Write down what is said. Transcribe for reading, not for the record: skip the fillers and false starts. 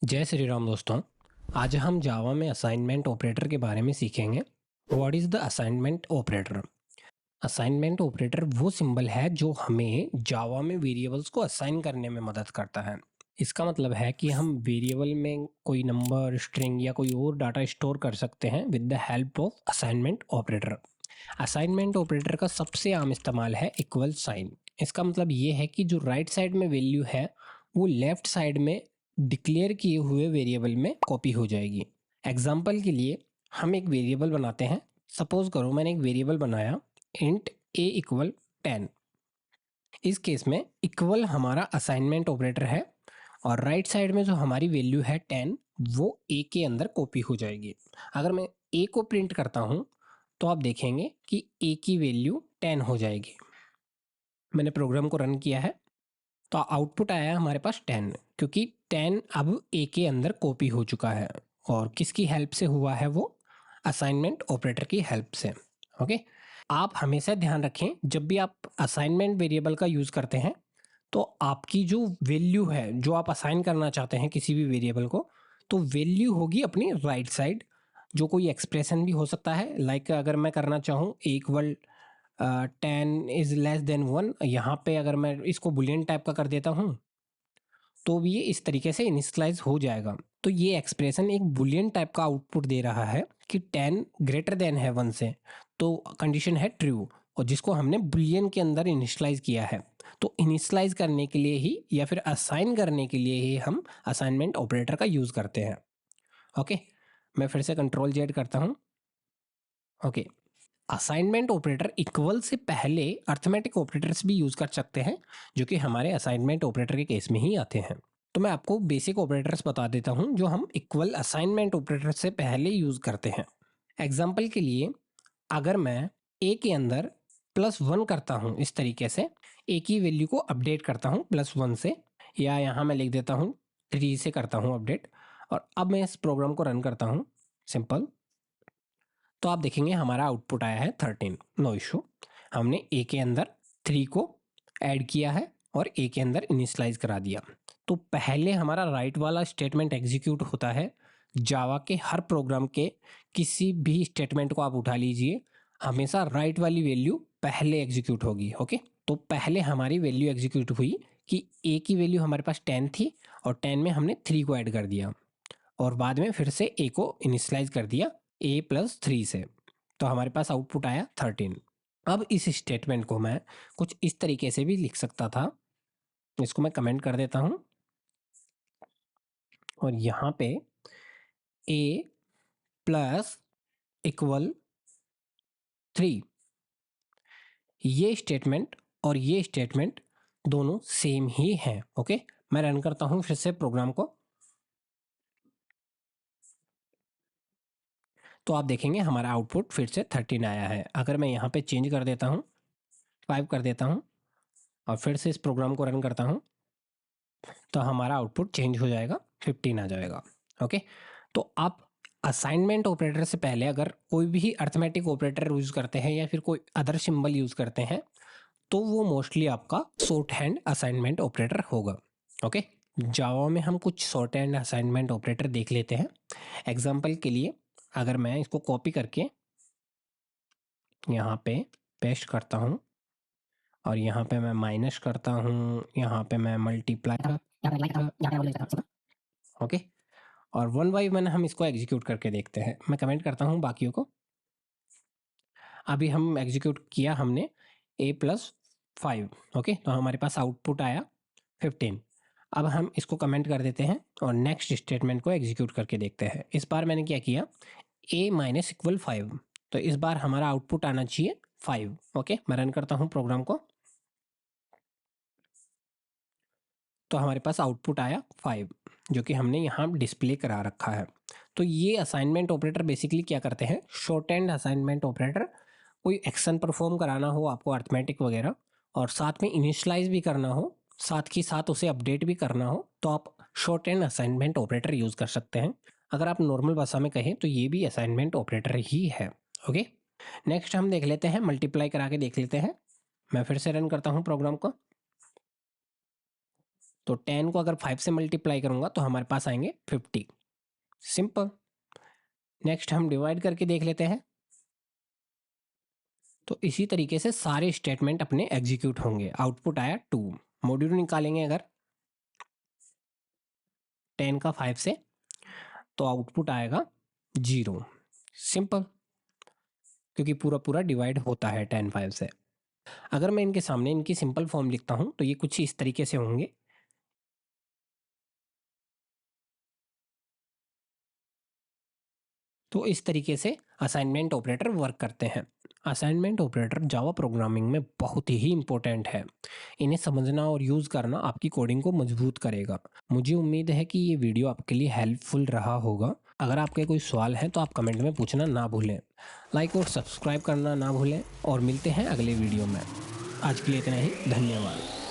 जय श्री राम दोस्तों। आज हम जावा में असाइनमेंट ऑपरेटर के बारे में सीखेंगे। What is the assignment operator? Assignment operator वो सिंबल है जो हमें जावा में वेरिएबल्स को असाइन करने में मदद करता है। इसका मतलब है कि हम वेरिएबल में कोई नंबर, स्ट्रिंग या कोई और डाटा स्टोर कर सकते हैं with the help of assignment operator. Assignment operator का सबसे आम इस्तेमाल है इक्वल साइन। इसका मतलब ये है कि जो राइट साइड में वैल्यू है वो लेफ्ट साइड में डिक्लेयर किए हुए वेरिएबल में कॉपी हो जाएगी। एग्जाम्पल के लिए हम एक वेरिएबल बनाते हैं। सपोज करो मैंने एक वेरिएबल बनाया इंट ए इक्वल 10। इस केस में इक्वल हमारा असाइनमेंट ऑपरेटर है और राइट साइड में जो हमारी वैल्यू है 10 वो ए के अंदर कॉपी हो जाएगी। अगर मैं ए को प्रिंट करता हूँ तो आप देखेंगे कि ए की वैल्यू 10 हो जाएगी। मैंने प्रोग्राम को रन किया है तो आउटपुट आया हमारे पास 10, क्योंकि 10 अब ए के अंदर कॉपी हो चुका है। और किसकी हेल्प से हुआ है? वो असाइनमेंट ऑपरेटर की हेल्प से। ओके, आप हमेशा ध्यान रखें जब भी आप असाइनमेंट वेरिएबल का यूज़ करते हैं तो आपकी जो वैल्यू है जो आप असाइन करना चाहते हैं किसी भी वेरिएबल को, तो वैल्यू होगी अपनी राइट साइड। जो कोई एक्सप्रेशन भी हो सकता है, लाइक अगर मैं करना चाहूँ इक्वल 10 इज लेस देन 1, यहाँ पे अगर मैं इसको बुलियन टाइप का कर देता हूँ तो ये इस तरीके से इनिशियलाइज हो जाएगा। तो ये एक्सप्रेशन एक बुलियन टाइप का आउटपुट दे रहा है कि 10 ग्रेटर देन है 1 से, तो कंडीशन है ट्रू, और जिसको हमने बुलियन के अंदर इनिशियलाइज किया है। तो इनिशियलाइज करने के लिए ही या फिर असाइन करने के लिए ही हम असाइनमेंट ऑपरेटर का यूज़ करते हैं। ओके, मैं फिर से कंट्रोल जेड करता हूँ। ओके, असाइनमेंट ऑपरेटर इक्वल से पहले अर्थमेटिक ऑपरेटर्स भी यूज़ कर सकते हैं, जो कि हमारे असाइनमेंट ऑपरेटर के केस में ही आते हैं। तो मैं आपको बेसिक ऑपरेटर्स बता देता हूं जो हम इक्वल असाइनमेंट ऑपरेटर से पहले यूज़ करते हैं। एग्जाम्पल के लिए, अगर मैं ए के अंदर +1 करता हूं, इस तरीके से ए की वैल्यू को अपडेट करता हूं +1 से, या यहाँ मैं लिख देता हूं 3 से करता हूं अपडेट, और अब मैं इस प्रोग्राम को रन करता हूं सिंपल, तो आप देखेंगे हमारा आउटपुट आया है 13। नो इशू, हमने ए के अंदर 3 को ऐड किया है और ए के अंदर इनिशियलाइज करा दिया। तो पहले हमारा राइट वाला स्टेटमेंट एग्जीक्यूट होता है। जावा के हर प्रोग्राम के किसी भी स्टेटमेंट को आप उठा लीजिए, हमेशा राइट वाली वैल्यू पहले एग्जीक्यूट होगी। ओके, तो पहले हमारी वैल्यू एग्जीक्यूट हुई कि ए की वैल्यू हमारे पास 10 थी और 10 में हमने 3 को ऐड कर दिया, और बाद में फिर से ए को इनिशियलाइज कर दिया a+3 से, तो हमारे पास आउटपुट आया 13। अब इस स्टेटमेंट को मैं कुछ इस तरीके से भी लिख सकता था। इसको मैं कमेंट कर देता हूं और यहाँ पे a+=3, ये स्टेटमेंट और ये स्टेटमेंट दोनों सेम ही हैं। ओके, मैं रन करता हूं फिर से प्रोग्राम को, तो आप देखेंगे हमारा आउटपुट फिर से 13 आया है। अगर मैं यहाँ पे चेंज कर देता हूँ, 5 कर देता हूँ और फिर से इस प्रोग्राम को रन करता हूँ, तो हमारा आउटपुट चेंज हो जाएगा, 15 आ जाएगा। ओके, तो आप असाइनमेंट ऑपरेटर से पहले अगर कोई भी अर्थमेटिक ऑपरेटर यूज़ करते हैं या फिर कोई अदर सिंबल यूज़ करते हैं तो वो मोस्टली आपका शॉर्ट हैंड असाइनमेंट ऑपरेटर होगा। ओके, जावा में हम कुछ शॉर्ट हैंड असाइनमेंट ऑपरेटर देख लेते हैं। एग्जाम्पल के लिए, अगर मैं इसको कॉपी करके यहाँ पे पेस्ट करता हूँ और यहाँ पे मैं माइनस करता हूँ, यहाँ पे मैं मल्टीप्लाई, ओके, और 1 बाई 1 हम इसको एग्जीक्यूट करके देखते हैं। मैं कमेंट करता हूँ बाकियों को। अभी हम एग्जीक्यूट किया हमने a+5। ओके, तो हमारे पास आउटपुट आया 15। अब हम इसको कमेंट कर देते हैं और नेक्स्ट स्टेटमेंट को एग्जीक्यूट करके देखते हैं। इस बार मैंने क्या किया, a-5, तो इस बार हमारा आउटपुट आना चाहिए 5। ओके, मैं रन करता हूँ प्रोग्राम को, तो हमारे पास आउटपुट आया 5, जो कि हमने यहाँ डिस्प्ले करा रखा है। तो ये असाइनमेंट ऑपरेटर बेसिकली क्या करते हैं, शॉर्ट एंड असाइनमेंट ऑपरेटर। कोई एक्शन परफॉर्म कराना हो आपको अर्थमेटिक वगैरह, और साथ में इनिशियलाइज भी करना हो, साथ ही साथ उसे अपडेट भी करना हो, तो आप short and assignment operator use कर सकते हैं। अगर आप नॉर्मल भाषा में कहें तो ये भी असाइनमेंट ऑपरेटर ही है। ओके, नेक्स्ट हम देख लेते हैं, मल्टीप्लाई करा के देख लेते हैं। मैं फिर से रन करता हूँ प्रोग्राम को, तो 10 को अगर 5 से मल्टीप्लाई करूँगा तो हमारे पास आएंगे 50। सिंपल। नेक्स्ट हम डिवाइड करके देख लेते हैं। तो इसी तरीके से सारे स्टेटमेंट अपने एग्जीक्यूट होंगे। आउटपुट आया 2। मॉड्यूल निकालेंगे अगर 10 का 5 से, तो आउटपुट आएगा 0। सिंपल, क्योंकि पूरा पूरा डिवाइड होता है 10 5 से। अगर मैं इनके सामने इनकी सिंपल फॉर्म लिखता हूं तो ये कुछ इस तरीके से होंगे। तो इस तरीके से असाइनमेंट ऑपरेटर वर्क करते हैं। असाइनमेंट ऑपरेटर जावा प्रोग्रामिंग में बहुत ही इंपॉर्टेंट है। इन्हें समझना और यूज़ करना आपकी कोडिंग को मजबूत करेगा। मुझे उम्मीद है कि ये वीडियो आपके लिए हेल्पफुल रहा होगा। अगर आपके कोई सवाल हैं तो आप कमेंट में पूछना ना भूलें। लाइक और सब्सक्राइब करना ना भूलें और मिलते हैं अगले वीडियो में। आज के लिए इतना ही। धन्यवाद।